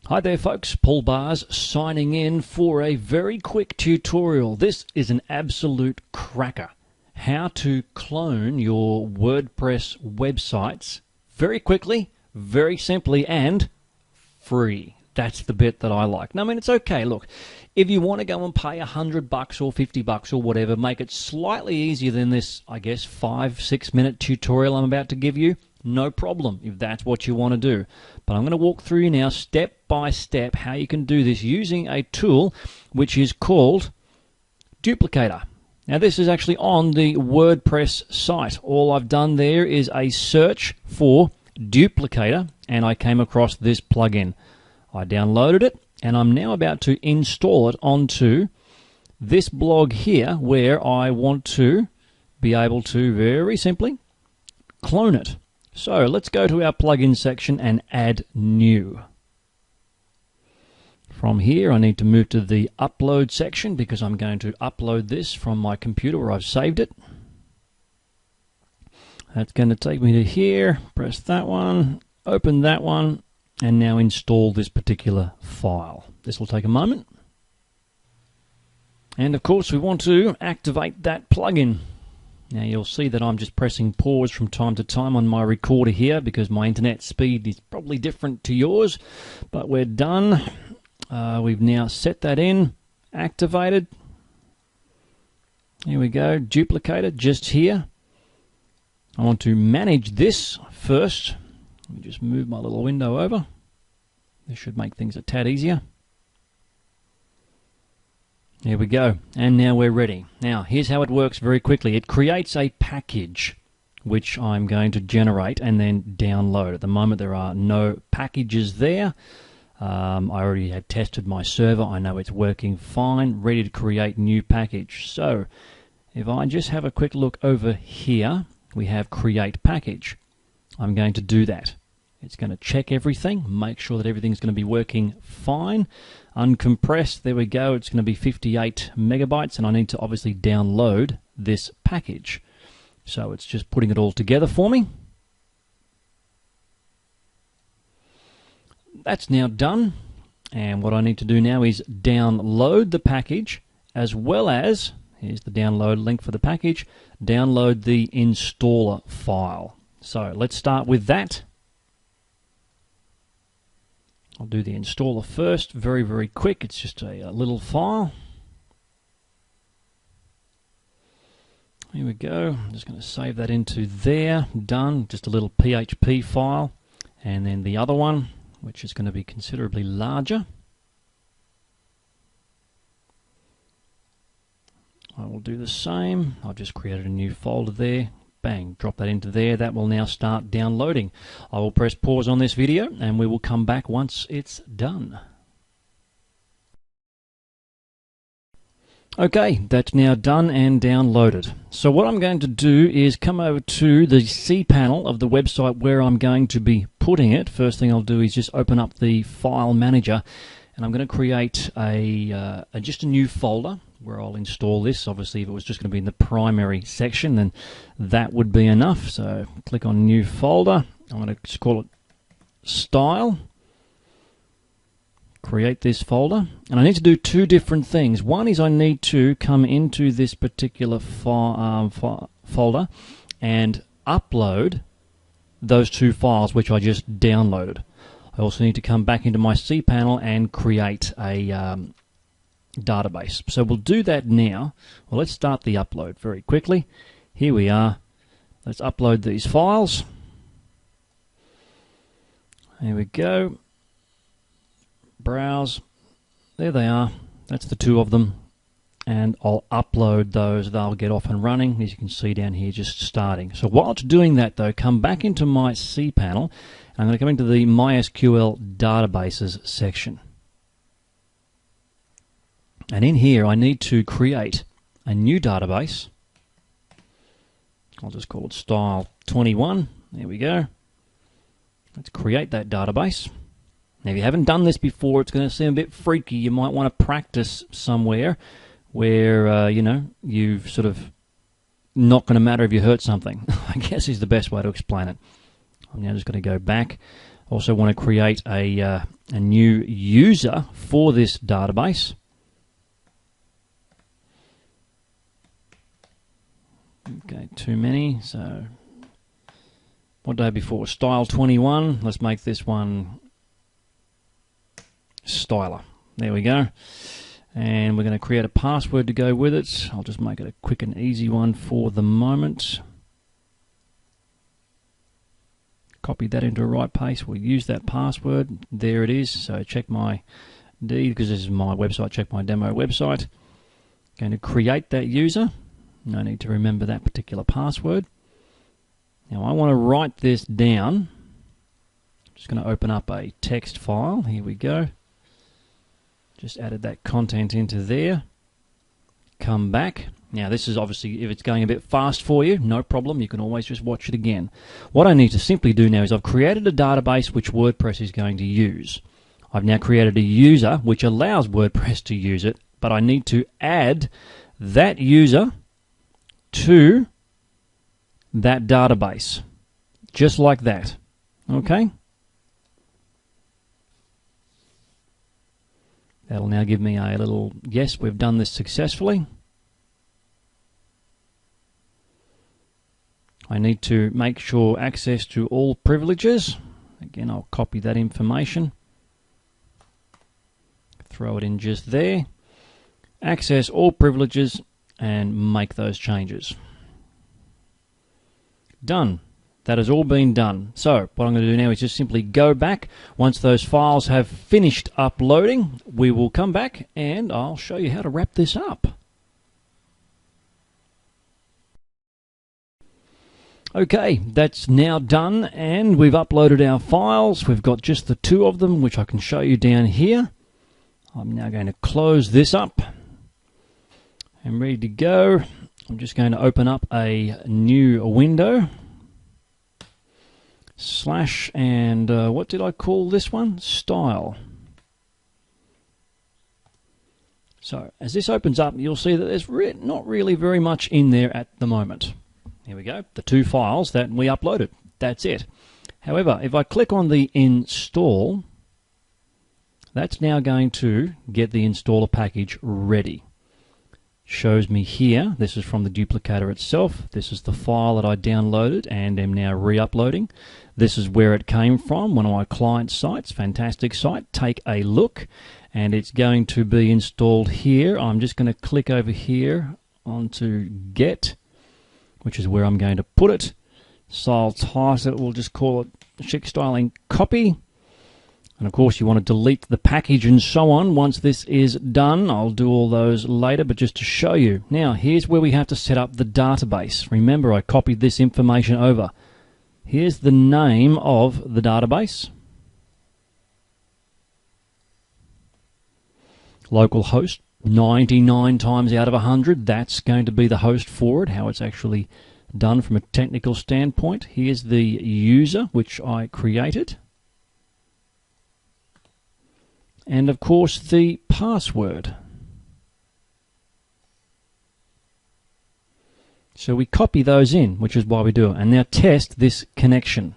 Hi there folks, Paul Bars signing in for a very quick tutorial. This is an absolute cracker. How to clone your WordPress websites very quickly, very simply, and free. That's the bit that I like. Now, I mean, it's okay. Look, if you want to go and pay $100 or $50 or whatever, make it slightly easier than this, I guess, 5-6 minute tutorial I'm about to give you. No problem if that's what you want to do. But I'm going to walk through you now step by step how you can do this using a tool which is called Duplicator. Now this is actually on the WordPress site. All I've done there is a search for Duplicator and I came across this plugin. I downloaded it and I'm now about to install it onto this blog here where I want to be able to very simply clone it. So let's go to our plugin section and add new. From here I need to move to the upload section because I'm going to upload this from my computer where I've saved it. That's going to take me to here, press that one, open that one, and now install this particular file. This will take a moment. And of course we want to activate that plugin. Now you'll see that I'm just pressing pause from time to time on my recorder here because my internet speed is probably different to yours, but we're done. We've now set that in, activated. Here we go, duplicated just here. I want to manage this first. Let me just move my little window over. This should make things a tad easier. There we go, and now we're ready. Now here's how it works very quickly. It creates a package which I'm going to generate and then download. At the moment there are no packages there. I already had tested my server. I know it's working fine, ready to create new package. So if I just have a quick look over here, we have create package. I'm going to do that. It's going to check everything, make sure that everything's going to be working fine. Uncompressed, there we go, it's going to be 58 megabytes and I need to obviously download this package. So it's just putting it all together for me. That's now done, and what I need to do now is download the package as well as, here's the download link for the package, download the installer file. So let's start with that. I'll do the installer first, very, very quick. It's just a little file. Here we go. I'm just going to save that into there. Done. Just a little PHP file. And then the other one, which is going to be considerably larger. I will do the same. I've just created a new folder there. Bang, drop that into there. That will now start downloading. I will press pause on this video and we will come back once it's done. Okay, that's now done and downloaded. So what I'm going to do is come over to the cPanel of the website where I'm going to be putting it. First thing I'll do is just open up the file manager and I'm going to create just a new folder where I'll install this. Obviously if it was just going to be in the primary section then that would be enough. So click on new folder. I'm going to just call it style. Create this folder, and I need to do two different things. One is I need to come into this particular folder and upload those two files which I just downloaded. I also need to come back into my cPanel and create a database. So we'll do that now. Well, let's start the upload very quickly. Here we are. Let's upload these files. Here we go. Browse, there they are, that's the two of them, and I'll upload those. They'll get off and running, as you can see down here, just starting. So while it's doing that though, come back into my cPanel, and I'm going to come into the MySQL databases section. And in here I need to create a new database. I'll just call it style 21, there we go. Let's create that database. Now, if you haven't done this before, it's going to seem a bit freaky. You might want to practice somewhere where, you know, you've sort of not going to matter if you hurt something, I guess is the best way to explain it. I'm now just going to go back. Also want to create a new user for this database. Okay, too many. So what day before? Style 21. Let's make this one Styler. There we go. And we're going to create a password to go with it. I'll just make it a quick and easy one for the moment. Copy that into a right place. We'll use that password. There it is. So check my D, because this is my website, check my demo website. Going to create that user. No need to remember that particular password. Now I want to write this down. Just going to open up a text file. Here we go. Just added that content into there. Come back. Now this is obviously, if it's going a bit fast for you, no problem. You can always just watch it again. What I need to simply do now is I've created a database which WordPress is going to use. I've now created a user which allows WordPress to use it, but I need to add that user to that database. Just like that. Okay? That'll now give me a little yes, we've done this successfully. I need to make sure access to all privileges. Again, I'll copy that information. Throw it in just there. Access all privileges and make those changes. Done. That has all been done. So what I'm going to do now is just simply go back. Once those files have finished uploading, we will come back and I'll show you how to wrap this up. Okay, that's now done and we've uploaded our files. We've got just the two of them, which I can show you down here. I'm now going to close this up. I'm ready to go. I'm just going to open up a new window. Slash and what did I call this one? Style. So as this opens up, you'll see that there's not really very much in there at the moment. Here we go, the two files that we uploaded. That's it. However, if I click on the install, that's now going to get the installer package ready. Shows me here, this is from the duplicator itself. This is the file that I downloaded and am now re-uploading. This is where it came from, one of my client sites, fantastic site. Take a look and it's going to be installed here. I'm just going to click over here onto get, which is where I'm going to put it. Style title, we'll just call it Chic Styling Copy. And of course you want to delete the package and so on once this is done. I'll do all those later, but just to show you. Now here's where we have to set up the database. Remember, I copied this information over. Here's the name of the database. Local host, 99 times out of 100, that's going to be the host for it, how it's actually done from a technical standpoint. Here's the user, which I created. And of course the password. So we copy those in, which is why we do it. And now test this connection.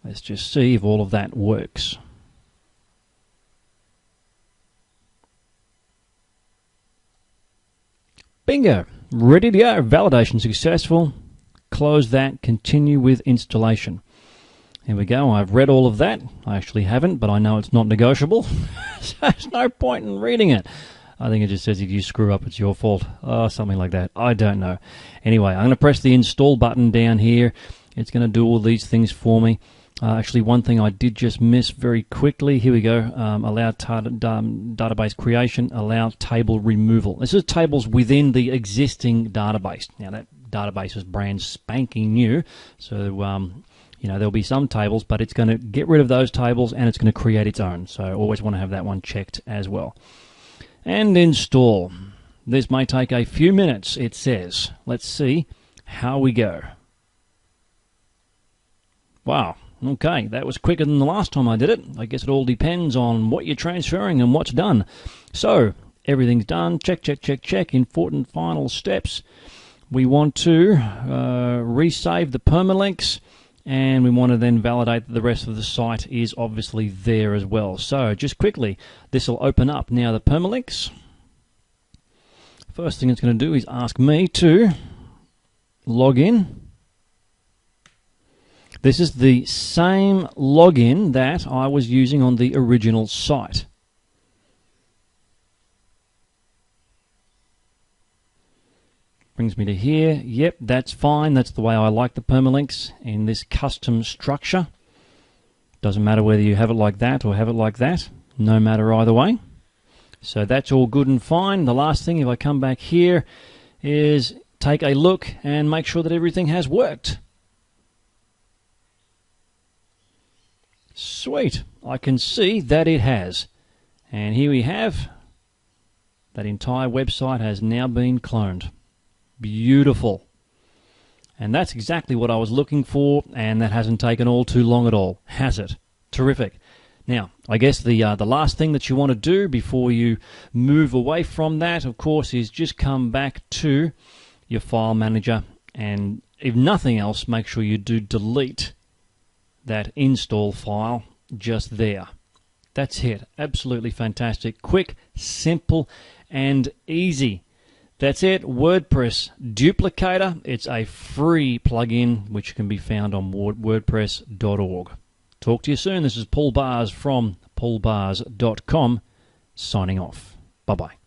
Let's just see if all of that works. Bingo! Ready to go. Validation successful. Close that. Continue with installation. Here we go. I've read all of that. I actually haven't, but I know it's not negotiable. So there's no point in reading it. I think it just says if you screw up, it's your fault. Oh, something like that. I don't know. Anyway, I'm going to press the install button down here. It's going to do all these things for me. Actually, one thing I did just miss very quickly. Here we go. Allow database creation. Allow table removal. This is tables within the existing database. Now, that database is brand spanking new. So, you know, there'll be some tables, but it's going to get rid of those tables and it's going to create its own. So always want to have that one checked as well. And install. This may take a few minutes, it says. Let's see how we go. Wow. Okay, that was quicker than the last time I did it. I guess it all depends on what you're transferring and what's done. So, everything's done. Check, check, check, check. Important final steps. We want to resave the permalinks. and we want to then validate that the rest of the site is obviously there as well. So just quickly, this will open up now the permalinks. First thing it's going to do is ask me to log in. This is the same login that I was using on the original site. Brings me to here. Yep, that's fine. That's the way I like the permalinks in this custom structure. Doesn't matter whether you have it like that or have it like that. No matter either way. So that's all good and fine. The last thing, if I come back here, is take a look and make sure that everything has worked. Sweet. I can see that it has. And here we have, that entire website has now been cloned. Beautiful. And that's exactly what I was looking for, and that hasn't taken all too long at all, has it? Terrific. Now, I guess the last thing that you want to do before you move away from that, of course, is just come back to your file manager, and if nothing else, make sure you do delete that install file just there. That's it. Absolutely fantastic. Quick, simple, and easy. That's it. WordPress Duplicator. It's a free plugin which can be found on wordpress.org. Talk to you soon. This is Paul Bars from paulbars.com signing off. Bye-bye.